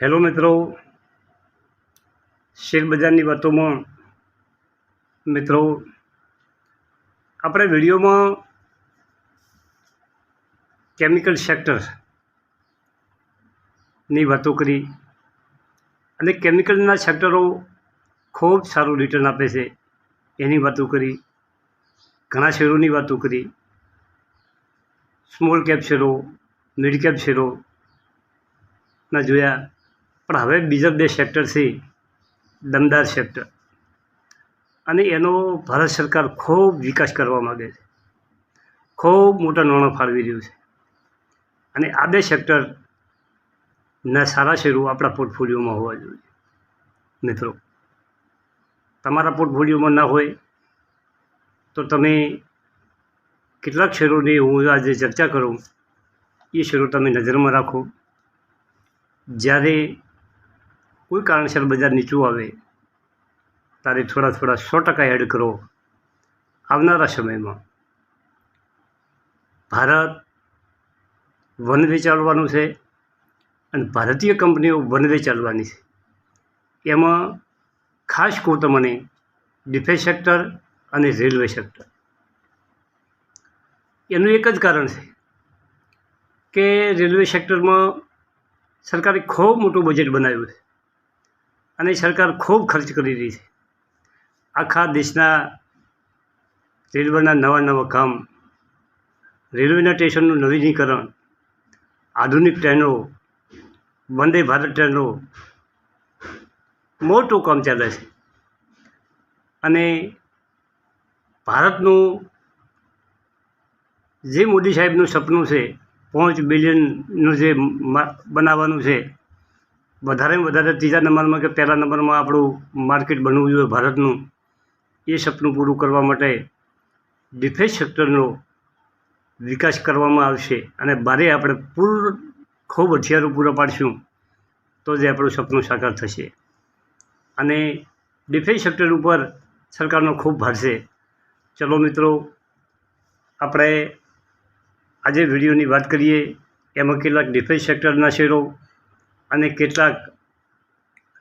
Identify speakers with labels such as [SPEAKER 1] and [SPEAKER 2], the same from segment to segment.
[SPEAKER 1] Hello મિત્રો, share બજારની વાતોમાં મિત્રો આપણે વિડીયોમાં કેમિકલ સેક્ટરની વાતો કરી અને કેમિકલના સેક્ટરો ખૂબ સારું રિટર્ન આપે છે એની વાતો કરી, ઘણા શેરોની વાતો કરી, સ્મોલ કેપ શેરો, મિડ કેપ શેરોના જોયા. પણ હવે બીજા બે સેક્ટર છે, દમદાર સેક્ટર, અને એનો ભારત સરકાર ખૂબ વિકાસ કરવા માગે છે, ખૂબ મોટા નાણાં ફાળવી રહ્યું છે. અને આ બે સેક્ટરના સારા શેરો આપણા પોર્ટફોલિયોમાં હોવા જોઈએ. મિત્રો, તમારા પોર્ટફોલિયોમાં ના હોય તો તમે કેટલાક શેરોની હું આજે ચર્ચા કરું એ શેરો તમે નજરમાં રાખો. જ્યારે કોઈ કારણસર બજાર નીચું આવે ત્યારે થોડા 100% એડ કરો. આવનારા સમયમાં ભારત વન વે ચાલવાનું છે અને ભારતીય કંપનીઓ વન વે ચાલવાની છે. એમાં ખાસ કહું તમને ડિફેન્સ સેક્ટર અને રેલવે સેક્ટર. એનું એક જ કારણ છે કે રેલવે સેક્ટરમાં સરકારે ખૂબ મોટું બજેટ બનાવ્યું છે અને સરકાર ખૂબ ખર્ચ કરી રહી છે. આખા દેશના રેલવેના નવા કામ, રેલવેના સ્ટેશનનું નવીનીકરણ, આધુનિક ટ્રેનો, વંદે ભારત ટ્રેનો, મોટું કામ ચાલે છે. અને ભારતનું જે મોદી સાહેબનું સપનું છે 5 બિલિયનનું જે બનાવવાનું છે, વધારેમાં વધારે ત્રીજા નંબરમાં કે પહેલા નંબરમાં આપણું માર્કેટ બનવું જોઈએ ભારતનું, એ સપનું પૂરું કરવા માટે ડિફેન્સ સેક્ટરનો વિકાસ કરવામાં આવશે. અને બારે આપણે ખૂબ હથિયારો પૂરા પાડશું તો જ આપણું સપનું સાકાર થશે. અને ડિફેન્સ સેક્ટર ઉપર સરકારનો ખૂબ ભાર છે. ચલો મિત્રો, આપણે આજે વિડીયોની વાત કરીએ. એમાં કેટલાક ડિફેન્સ સેક્ટરના શેરો અને કેટલાક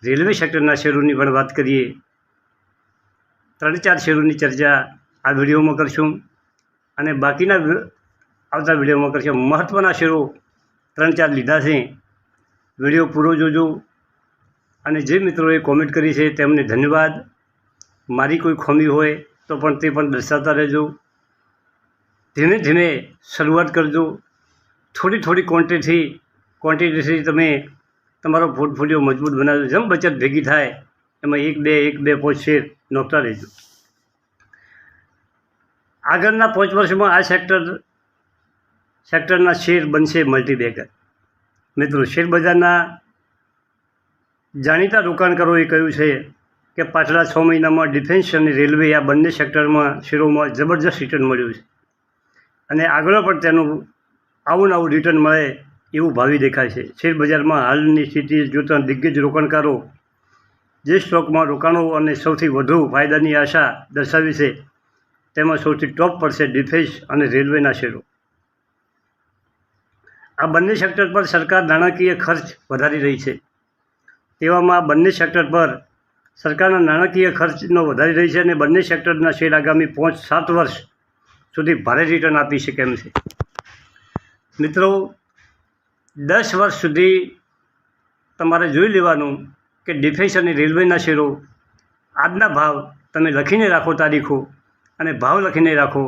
[SPEAKER 1] રેલવે સેક્ટરના શેરોની પણ વાત કરીએ. 3-4 શેરોની ચર્ચા આ વિડીયોમાં કરશું અને બાકીના આવતા વિડીયોમાં કરશું. મહત્ત્વના શેરો 3-4 લીધા છે. વિડીયો પૂરો જોજો. અને જે મિત્રોએ કોમેન્ટ કરી છે તેમને ધન્યવાદ. મારી કોઈ ખામી હોય તો પણ તે પણ દર્શાવતા રહેજો. ધીમે ધીમે શરૂઆત કરજો. થોડી ક્વોન્ટિટીથી તમે તમારો પોર્ટફોલિયો મજબૂત બનાવજો. જેમ બચત ભેગી થાય એમાં 1-2 શેર નોખતા રહેજો. આગળના 5 વર્ષમાં આ સેક્ટરના શેર બનશે મલ્ટીબેગર. મિત્રો, શેર બજારના જાણીતા રોકાણકારોએ કહ્યું છે કે પાછલા 6 મહિનામાં ડિફેન્સ અને રેલવે આ બંને સેક્ટરમાં શેરોમાં જબરજસ્ત રિટર્ન મળ્યું છે અને આગળ પણ તેનું આવું રિટર્ન મળે એવું ભાવિ દેખાય છે. શેર બજારમાં હાલની સ્થિતિ જોતા દિગ્ગજ રોકાણકારો જે સ્ટોકમાં રોકાણો અને સૌથી વધુ ફાયદાની આશા દર્શાવી છે તેમાં સૌથી ટોપ પર છે ડિફેન્સ અને રેલવેના શેરો. આ બંને સેક્ટર પર સરકાર નાણાકીય ખર્ચ વધારી રહી છે. તેવામાં આ બંને સેક્ટર પર સરકારના નાણાકીય ખર્ચનો વધારી રહી છે અને બંને સેક્ટરના શેર આગામી 5-7 વર્ષ સુધી ભારે રિટર્ન આપી શકે એમ છે. મિત્રો, 10 વર્ષ સુધી તમારે જોઈ લેવાનું કે ડિફેન્સ અને રેલવેના શેરો આજના ભાવ તમે લખીને રાખો, તારીખો અને ભાવ લખીને રાખો.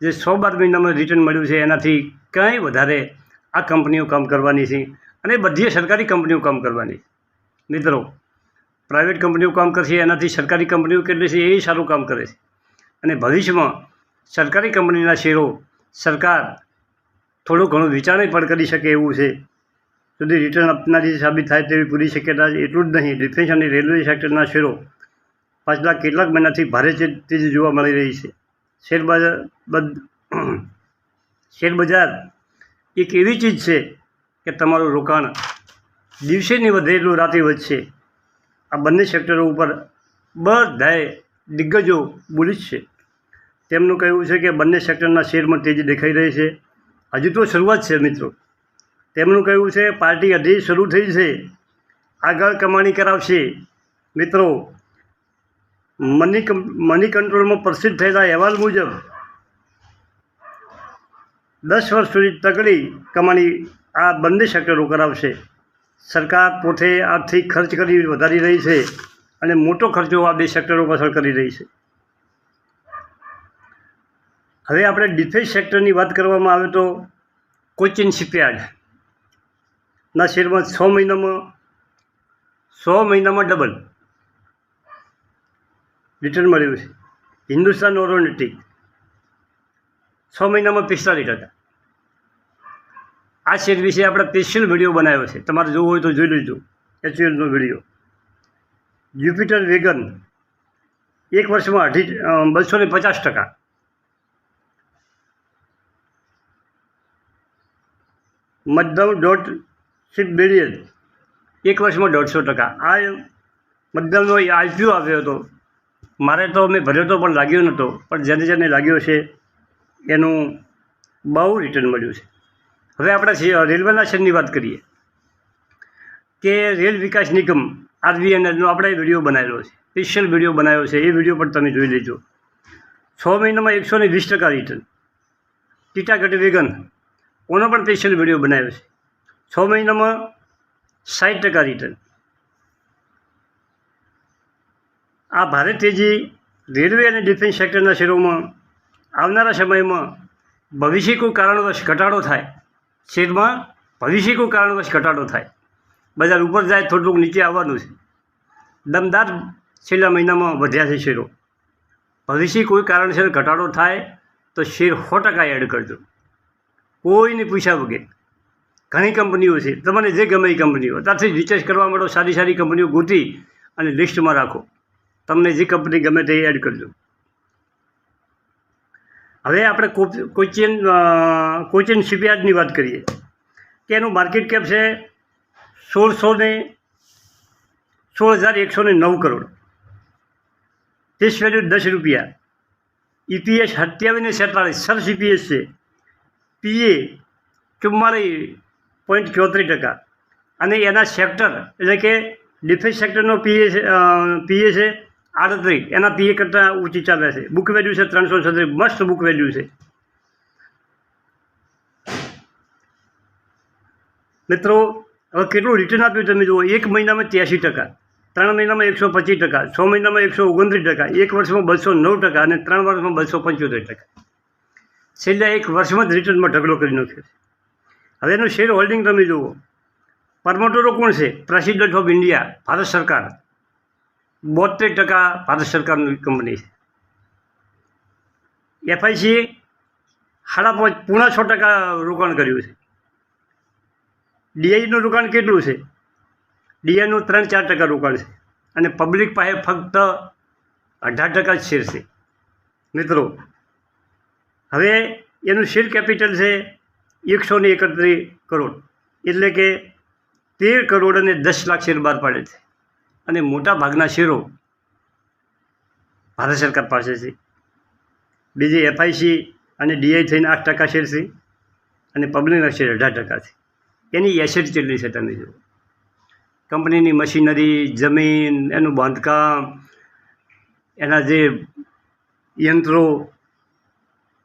[SPEAKER 1] જે 100-12 મહિનામાં રિટર્ન મળ્યું છે એનાથી કંઈ વધારે આ કંપનીઓ કામ કરવાની છે અને બધી સરકારી કંપનીઓ કામ કરવાની છે. મિત્રો, પ્રાઇવેટ કંપનીઓ કામ કરશે એનાથી સરકારી કંપનીઓ કેટલી છે એ સારું કામ કરે છે. અને ભવિષ્યમાં સરકારી કંપનીના શેરો સરકાર થોડું ઘણું વિચારણી પણ કરી શકે એવું છે. સુધી રિટર્ન આપનારી સાબિત થાય તેવી પૂરી શક્યતા છે. એટલું જ નહીં, ડિફેન્સ અને રેલવે સેક્ટરના શેરો પાછલા કેટલાક મહિનાથી ભારે તેજી જોવા મળી રહી છે. શેર બજાર એક એવી ચીજ છે કે તમારું રોકાણ દિવસે નહીં વધેલું રાતે વધશે. આ બંને સેક્ટરો ઉપર બધાએ દિગ્ગજો બુલિશ છે. તેમનું કહેવું છે કે બંને સેક્ટરના શેરમાં તેજી દેખાઈ રહી છે. હજુ તો શરૂઆત છે મિત્રો. તેમનું કહેવું છે પાર્ટી હજી શરૂ થઈ છે આગળ કમાણી કરાવશે. મિત્રો, મની કંટ્રોલમાં પ્રસિદ્ધ થયેલા અહેવાલ મુજબ 10 વર્ષ સુધી તગડી કમાણી આ બંને સેક્ટરો કરાવશે. સરકાર પોતે આર્થિક ખર્ચ કરી વધારી રહી છે અને મોટો ખર્ચો આ બે સેક્ટરો પાછળ કરી રહી છે. હવે આપણે ડિફેન્સ સેક્ટરની વાત કરવામાં આવે તો કોચિન શિપયાર્ડના શેરમાં 6 મહિનામાં ડબલ રિટર્ન મળ્યું છે. હિન્દુસ્તાન એરોનોટિક 6 મહિનામાં 45%. આ શેર વિશે આપણે સ્પેશિયલ વિડીયો બનાવ્યો છે, તમારે જોવું હોય તો જોઈ લેજો એચયુએલનો વિડીયો. જ્યુપિટર વેગન 1 વર્ષમાં 250%. મધ્યમ બિલિયન 1 વર્ષમાં 150%. આ મધ્યમનો આઈપીઓ આવ્યો હતો. મારે તો મેં ભર્યો હતો પણ લાગ્યો નહોતો, પણ જેને લાગ્યો છે એનું બહુ રિટર્ન મળ્યું છે. હવે આપણે રેલવેના શેરની વાત કરીએ કે રેલ વિકાસ નિગમ RVNLનો આપણે વિડીયો બનાવેલો છે, સ્પેશિયલ વિડીયો બનાવ્યો છે. એ વિડીયો પણ તમે જોઈ લેજો. 6 મહિનામાં 120% રિટર્ન. ટીટાગઢ વેગન ઓનો પણ સ્પેશિયલ વિડીયો બનાવ્યો છે. 6 મહિનામાં 60% રિટર્ન. આ ભારે તેજી રેલવે અને ડિફેન્સ સેક્ટરના શેરોમાં આવનારા સમયમાં ભવિષ્ય કોઈ કારણવશ ઘટાડો થાય, શેરમાં ભવિષ્ય કોઈ કારણવશ ઘટાડો થાય, બજાર ઉપર જાય થોડુંક નીચે આવવાનું છે. દમદાર છેલ્લા મહિનામાં વધ્યા છે શેરો. ભવિષ્ય કોઈ કારણસર ઘટાડો થાય તો શેર 100% એડ કરજો, કોઈને પૂછ્યા વગર. ઘણી કંપનીઓ છે, તમને જે ગમે એ કંપનીઓ ત્યાંથી રિસર્ચ કરવા માંડો, સારી કંપનીઓ ગોતી અને લિસ્ટમાં રાખો. તમને જે કંપની ગમે તે એડ કરજો. હવે આપણે કોચિન શિપયાર્ડની વાત કરીએ કે એનું માર્કેટ કેપ છે 16,109 કરોડ. ફેસ વેલ્યુ 10 રૂપિયા. EPS 27.47, સરસ EPS છે. PA 44.34%. અને એના સેક્ટર એટલે કે ડિફેન્સ સેક્ટરનો PA છે 38, એના PA કરતાં ઊંચી ચાલે છે. બુક વેલ્યુ છે 337, મસ્ત બુક વેલ્યુ છે. મિત્રો, હવે કેટલું રિટર્ન આપ્યું તમે જુઓ. 1 મહિનામાં 83%, 3 મહિનામાં 125%, 6 મહિનામાં 129%, 1 વર્ષમાં 209% અને 3 વર્ષમાં 275%. છેલ્લા 1 વર્ષમાં જ રિટર્નમાં ઢગલો કરી નાખ્યો છે. હવે એનું શેર હોલ્ડિંગ તમે જુઓ. પ્રમોટરો કોણ છે? પ્રેસિડેન્ટ ઓફ ઇન્ડિયા, ભારત સરકાર. 72% ભારત સરકારની કંપની છે. FIC 5.6% રોકાણ કર્યું છે. DIનું રોકાણ કેટલું છે? DIનું 3-4% રોકાણ છે અને પબ્લિક પાસે ફક્ત 18% જ શેર છે. મિત્રો, હવે એનું શેર કેપિટલ છે 131 કરોડ, એટલે કે 13 કરોડ અને 10 લાખ શેર બહાર પાડે છે. અને મોટા ભાગના શેરો ભારત સરકાર પાસે છે. બીજી FIC અને DI થઈને 8% શેર છે અને પબ્લિકના શેર 18% છે. એની એસેટ કેટલી છે તમે જુઓ. કંપનીની મશીનરી, જમીન, એનું બાંધકામ, એના જે યંત્રો,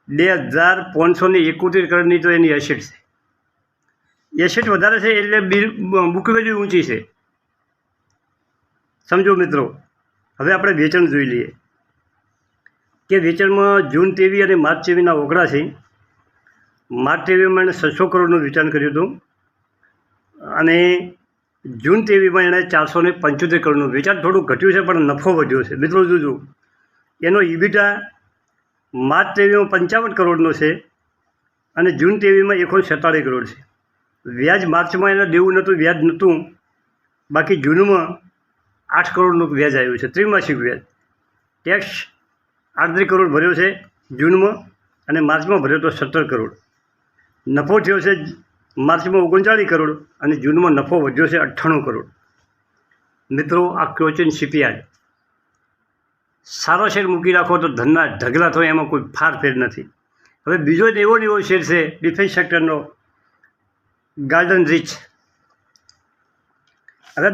[SPEAKER 1] 2,571 કરોડની તો એની એસેટ છે. એસેટ વધારે છે એટલે બુક વેલ્યુ ઊંચી છે. સમજો મિત્રો. હવે આપણે વેચાણ જોઈ લઈએ કે વેચાણમાં જૂન 23 અને માર્ચ 23ના ઓગળા છે. માર્ચ 23માં એણે 600 કરોડનું વેચાણ કર્યું હતું અને જૂન 23માં એણે 475 કરોડનું વેચાણ. થોડું ઘટ્યું છે પણ નફો વધ્યો છે. મિત્રો જોજો, એનો EBITDA માર્ચ 23માં 55 કરોડનો છે અને જૂન 23માં 147 કરોડ છે. વ્યાજ માર્ચમાં એને દેવું નહોતું, વ્યાજ નહોતું. બાકી જૂનમાં 8 કરોડનું વ્યાજ આવ્યું છે, ત્રિમાસિક વ્યાજ. ટેક્સ 38 કરોડ ભર્યો છે જૂનમાં અને માર્ચમાં ભર્યો તો 17 કરોડ. નફો થયો છે માર્ચમાં 39 કરોડ અને જૂનમાં નફો વધ્યો છે 98 કરોડ. મિત્રો, આ કોચિન શિપયાર્ડ સારો શેર મૂકી રાખો તો ધનના ઢગલા થાય, એમાં કોઈ ફેર નથી. હવે બીજો એવો શેર છે ડિફેન્સ સેક્ટરનો, ગાર્ડન રીચ. હવે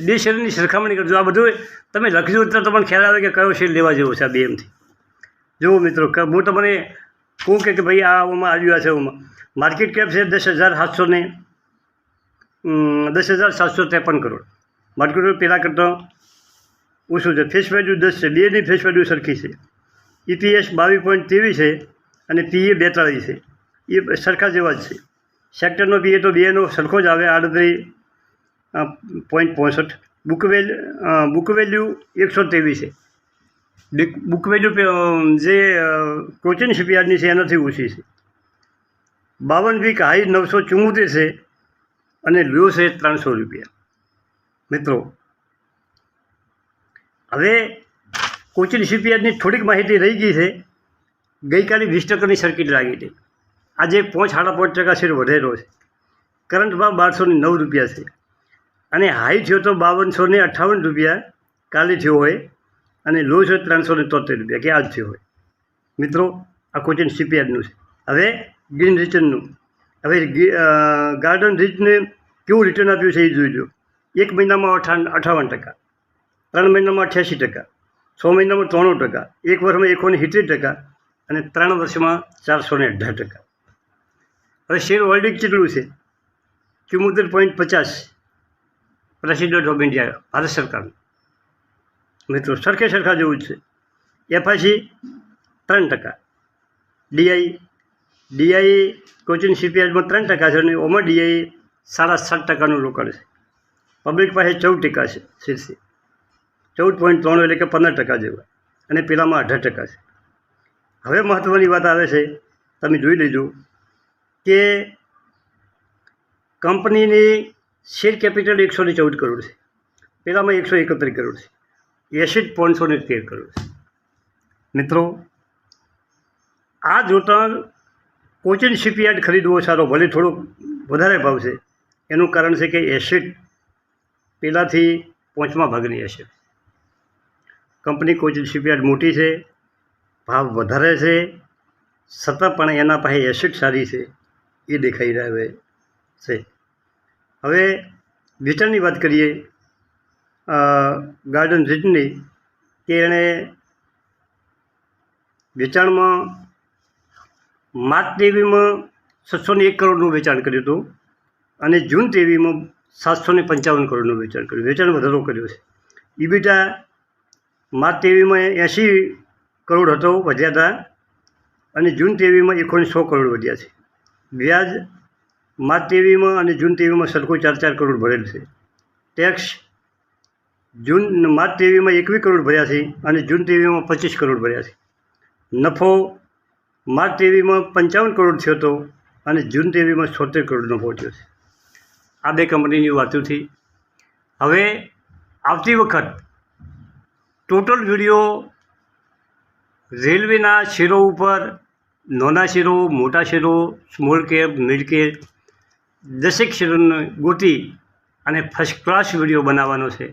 [SPEAKER 1] બે શેરની સરખામણી કરજો. આ બધું તમે લખજો તો તમને ખ્યાલ આવે કે કયો શેર લેવા જેવો છે આ બે એમથી. જુઓ મિત્રો, હું તમને કહું કે ભાઈ આમાં આવ્યું છે. માર્કેટ કેપ છે 10,753 કરોડ. માર્કેટ કેપ પહેલાં કરતાં ઓછું છે. ફેસ વેલ્યુ 10 છે. બેની ફેસ વેલ્યુ સરખી છે. EPS 22.23 છે અને PE 42 છે. એ સરખા જેવા જ છે. સેક્ટરનો PE તો બેનો સરખો જ આવે 38.65. બુક વેલ્યુ 123 છે. બુક વેલ્યુ જે કોચિન શિપયાર્ડની છે એનાથી ઓછી છે. 52 વીક હાઈ 974 છે અને લો છે 300 રૂપિયા. મિત્રો, હવે કોચિન શિપયાર્ડની થોડીક માહિતી રહી ગઈ છે. ગઈકાલે 20% સર્કિટ લાગી હતી. આજે 5.5% શેર વધેલો છે. કરંટ ભાવ 1209 રૂપિયા છે અને હાઈ થયો તો 5258 રૂપિયા કાલે થયો હોય અને લો છે 373 રૂપિયા કે આજ થયો હોય. મિત્રો, આ કોચિન શિપયાર્ડનું છે. હવે ગ્રીન રિટર્નનું. હવે ગાર્ડન રીચને કેવું રિટર્ન આપ્યું છે એ જોઈ લો. 1 મહિનામાં 58%, 3 મહિનામાં 88%, 6 મહિનામાં 93%, 1 વર્ષમાં 170% અને 3 વર્ષમાં 418%. હવે શેર હોલ્ડિંગ કેટલું છે? 74.50 પ્રેસિડેન્ટ ઓફ ઇન્ડિયા ભારત સરકારનું. મિત્રો, સરખા જેવું જ છે. FIC 3%, DI કોચિન શિપયાર્ડમાં 3% છે અને ઓમાં DI 7.5% રોકાણ છે. પબ્લિક પાસે 14% છે. શીર્ષે 14.93 એટલે કે 15% જેવા અને પેલામાં 18% છે. હવે મહત્ત્વની વાત આવે છે, તમે જોઈ લેજો કે કંપનીની શેર કેપિટલ 114 કરોડ છે. પેલામાં 131 કરોડ છે. એસેટ 513 કરોડ છે. મિત્રો, આ જોતાં કોચિન શિપયાર્ડ ખરીદવો સારો, ભલે થોડોક વધારે ભાવ છે. એનું કારણ છે કે એસેટ પહેલાંથી 5મા ભાગની એસેટ. કંપની કોચિન શિપયાર્ડ મોટી છે, ભાવ વધારે છે, છતાં પણ એના પાસે એસેટ સારી છે એ દેખાઈ રહે છે. હવે વેચાણની વાત કરીએ ગાર્ડન રીચની, કે એણે વેચાણમાં માર્ચ 23માં 601 કરોડનું વેચાણ કર્યું હતું અને જૂન 23માં 755 કરોડનું વેચાણ કર્યું. વેચાણ વધારો કર્યો છે. ઇબીટા માર્ચ 23માં 80 કરોડ હતો, વધ્યા હતા અને જૂન 23માં 100 કરોડ વધ્યા છે. વ્યાજ માર્ચ 23માં અને જૂન 23માં સરખું 4 કરોડ ભરેલ છે. ટેક્સ માર્ચ 23માં 21 કરોડ ભર્યા છે અને જૂન 23માં 25 કરોડ ભર્યા છે. નફો માર્ચ 23માં 55 કરોડ થયો હતો અને જૂન 23માં 76 કરોડ નફો થયો છે. આ બે કંપનીની વાતો થઈ. હવે આવતી વખત ટોટલ વિડીયો રેલવેના શેરો ઉપર, નાના શેરો, મોટા શેરો, સ્મોલ કેપ, મિડ કેપ, દસેક શેરોને ગોતી અને ફર્સ્ટ ક્લાસ વિડીયો બનાવવાનો છે.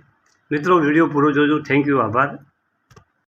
[SPEAKER 1] મિત્રો, વિડીયો પૂરો જોજો. થેન્ક યુ, આભાર.